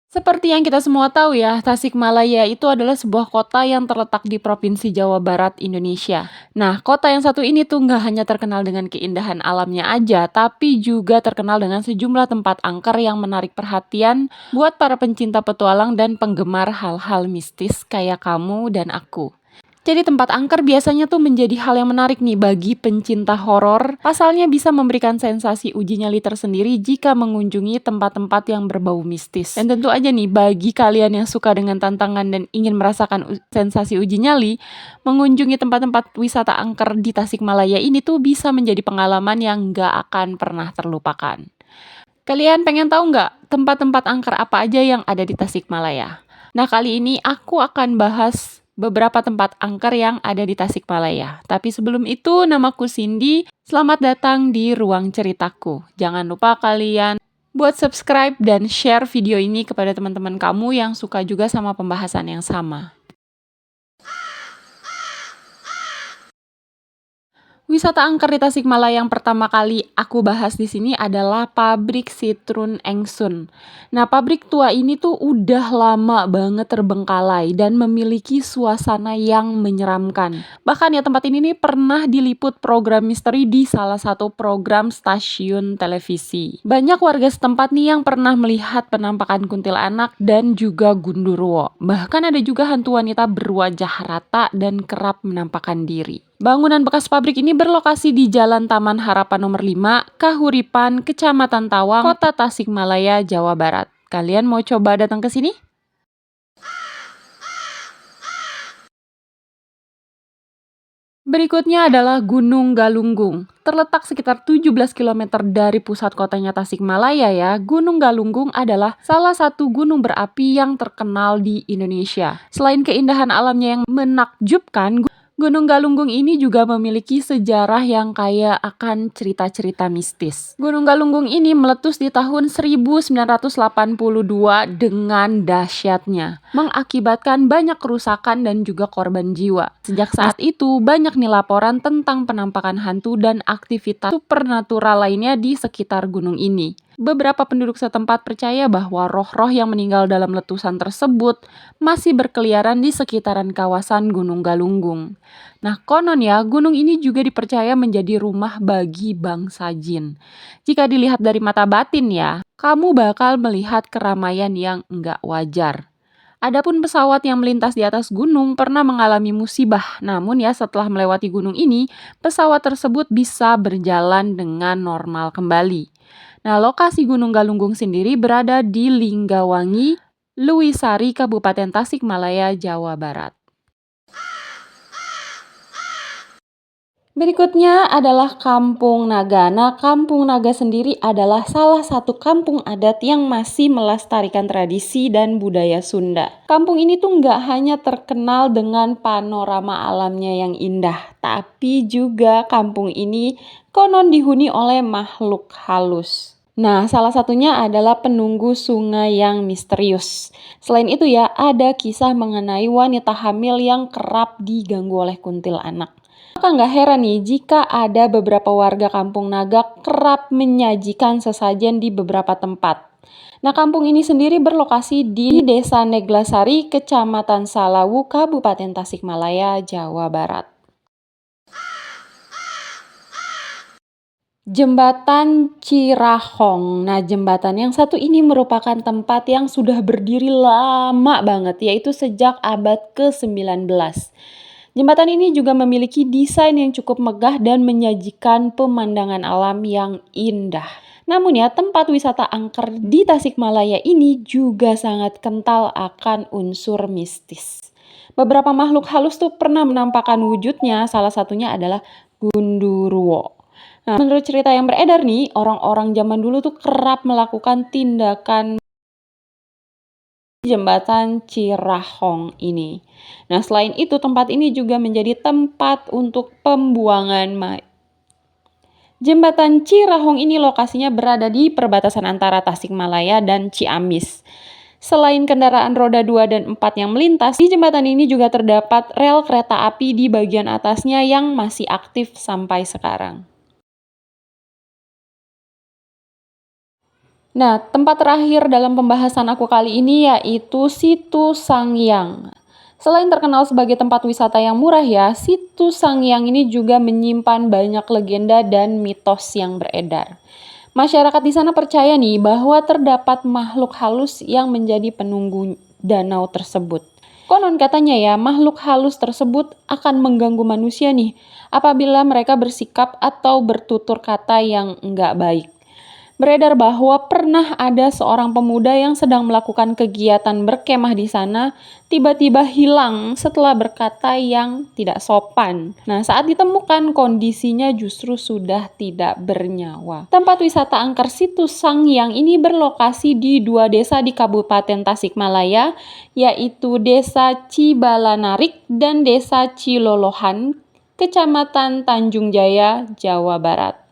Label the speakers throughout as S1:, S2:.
S1: Seperti yang kita semua tahu ya, Tasikmalaya itu adalah sebuah kota yang terletak di Provinsi Jawa Barat, Indonesia. Nah, kota yang satu ini tuh nggak hanya terkenal dengan keindahan alamnya aja, tapi juga terkenal dengan sejumlah tempat angker yang menarik perhatian buat para pencinta petualang dan penggemar hal-hal mistis kayak kamu dan aku. Jadi tempat angker biasanya tuh menjadi hal yang menarik nih bagi pencinta horor. Pasalnya bisa memberikan sensasi uji nyali tersendiri jika mengunjungi tempat-tempat yang berbau mistis. Dan tentu aja nih bagi kalian yang suka dengan tantangan dan ingin merasakan sensasi uji nyali, mengunjungi tempat-tempat wisata angker di Tasikmalaya ini tuh bisa menjadi pengalaman yang nggak akan pernah terlupakan. Kalian pengen tahu nggak tempat-tempat angker apa aja yang ada di Tasikmalaya? Nah, kali ini aku akan bahas beberapa tempat angker yang ada di Tasikmalaya. Tapi sebelum itu, namaku Cindy. Selamat datang di Ruang Ceritaku. Jangan lupa kalian buat subscribe dan share video ini kepada teman-teman kamu yang suka juga sama pembahasan yang sama. Wisata angker di Tasikmalaya yang pertama kali aku bahas di sini adalah pabrik Sitrun Engsun. Nah, pabrik tua ini tuh udah lama banget terbengkalai dan memiliki suasana yang menyeramkan. Bahkan ya tempat ini nih pernah diliput program misteri di salah satu program stasiun televisi. Banyak warga setempat nih yang pernah melihat penampakan kuntilanak dan juga gundurwo. Bahkan ada juga hantu wanita berwajah rata dan kerap menampakkan diri. Bangunan bekas pabrik ini berlokasi di Jalan Taman Harapan nomor 5, Kahuripan, Kecamatan Tawang, Kota Tasikmalaya, Jawa Barat. Kalian mau coba datang ke sini? Berikutnya adalah Gunung Galunggung. Terletak sekitar 17 km dari pusat kotanya Tasikmalaya ya, Gunung Galunggung adalah salah satu gunung berapi yang terkenal di Indonesia. Selain keindahan alamnya yang menakjubkan, Gunung Galunggung ini juga memiliki sejarah yang kaya akan cerita-cerita mistis. Gunung Galunggung ini meletus di tahun 1982 dengan dahsyatnya, mengakibatkan banyak kerusakan dan juga korban jiwa. Sejak saat itu, banyak nih laporan tentang penampakan hantu dan aktivitas supernatural lainnya di sekitar gunung ini. Beberapa penduduk setempat percaya bahwa roh-roh yang meninggal dalam letusan tersebut masih berkeliaran di sekitaran kawasan Gunung Galunggung. Nah, konon ya, gunung ini juga dipercaya menjadi rumah bagi bangsa jin. Jika dilihat dari mata batin ya, kamu bakal melihat keramaian yang enggak wajar. Adapun pesawat yang melintas di atas gunung pernah mengalami musibah, namun ya setelah melewati gunung ini, pesawat tersebut bisa berjalan dengan normal kembali. Nah, lokasi Gunung Galunggung sendiri berada di Linggawangi, Lewisari, Kabupaten Tasikmalaya, Jawa Barat. Berikutnya adalah Kampung Naga. Nah, Kampung Naga sendiri adalah salah satu kampung adat yang masih melestarikan tradisi dan budaya Sunda. Kampung ini tuh nggak hanya terkenal dengan panorama alamnya yang indah, tapi juga kampung ini konon dihuni oleh makhluk halus. Nah, salah satunya adalah penunggu sungai yang misterius. Selain itu ya, ada kisah mengenai wanita hamil yang kerap diganggu oleh kuntilanak. Maka nggak heran nih jika ada beberapa warga kampung Naga kerap menyajikan sesajen di beberapa tempat. Nah, kampung ini sendiri berlokasi di Desa Neglasari, Kecamatan Salawu, Kabupaten Tasikmalaya, Jawa Barat. Jembatan Cirahong. Nah, jembatan yang satu ini merupakan tempat yang sudah berdiri lama banget, yaitu sejak abad ke-19. Jembatan ini juga memiliki desain yang cukup megah dan menyajikan pemandangan alam yang indah. Namun ya, tempat wisata angker di Tasikmalaya ini juga sangat kental akan unsur mistis. Beberapa makhluk halus tuh pernah menampakkan wujudnya, salah satunya adalah gundurwo. Nah, menurut cerita yang beredar nih, orang-orang zaman dulu tuh kerap melakukan tindakan jembatan Cirahong ini. Nah, selain itu tempat ini juga menjadi tempat untuk pembuangan mayat. Jembatan Cirahong ini lokasinya berada di perbatasan antara Tasikmalaya dan Ciamis. Selain kendaraan roda 2 dan 4 yang melintas, di jembatan ini juga terdapat rel kereta api di bagian atasnya yang masih aktif sampai sekarang. Nah, tempat terakhir dalam pembahasan aku kali ini yaitu Situ Sangiang. Selain terkenal sebagai tempat wisata yang murah ya, Situ Sangiang ini juga menyimpan banyak legenda dan mitos yang beredar. Masyarakat di sana percaya nih bahwa terdapat makhluk halus yang menjadi penunggu danau tersebut. Konon katanya ya, makhluk halus tersebut akan mengganggu manusia nih apabila mereka bersikap atau bertutur kata yang enggak baik. Beredar bahwa pernah ada seorang pemuda yang sedang melakukan kegiatan berkemah di sana, tiba-tiba hilang setelah berkata yang tidak sopan. Nah, saat ditemukan kondisinya justru sudah tidak bernyawa. Tempat wisata angker Situ Sangiang ini berlokasi di 2 desa di Kabupaten Tasikmalaya, yaitu Desa Cibalanarik dan Desa Cilolohan, Kecamatan Tanjung Jaya, Jawa Barat.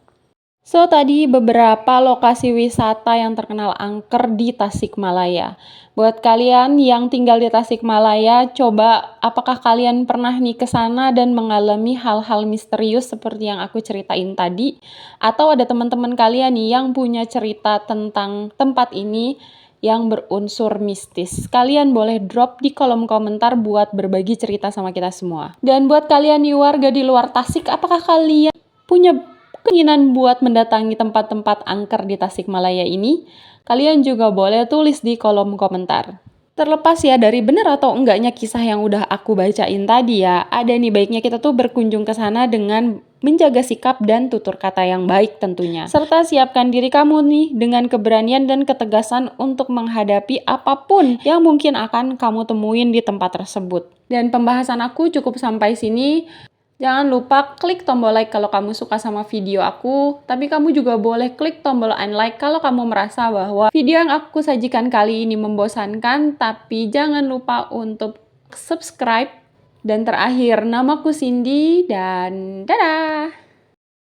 S1: So, tadi beberapa lokasi wisata yang terkenal angker di Tasikmalaya. Buat kalian yang tinggal di Tasikmalaya, coba apakah kalian pernah nih ke sana dan mengalami hal-hal misterius seperti yang aku ceritain tadi? Atau ada teman-teman kalian nih yang punya cerita tentang tempat ini yang berunsur mistis? Kalian boleh drop di kolom komentar buat berbagi cerita sama kita semua. Dan buat kalian nih warga di luar Tasik, apakah kalian punya keinginan buat mendatangi tempat-tempat angker di Tasikmalaya ini? Kalian juga boleh tulis di kolom komentar. Terlepas ya dari benar atau enggaknya kisah yang udah aku bacain tadi ya, ada nih baiknya kita tuh berkunjung ke sana dengan menjaga sikap dan tutur kata yang baik tentunya. Serta siapkan diri kamu nih dengan keberanian dan ketegasan untuk menghadapi apapun yang mungkin akan kamu temuin di tempat tersebut. Dan pembahasan aku cukup sampai sini. Jangan lupa klik tombol like kalau kamu suka sama video aku, tapi kamu juga boleh klik tombol unlike kalau kamu merasa bahwa video yang aku sajikan kali ini membosankan, tapi jangan lupa untuk subscribe. Dan terakhir, namaku Cindy dan dadah!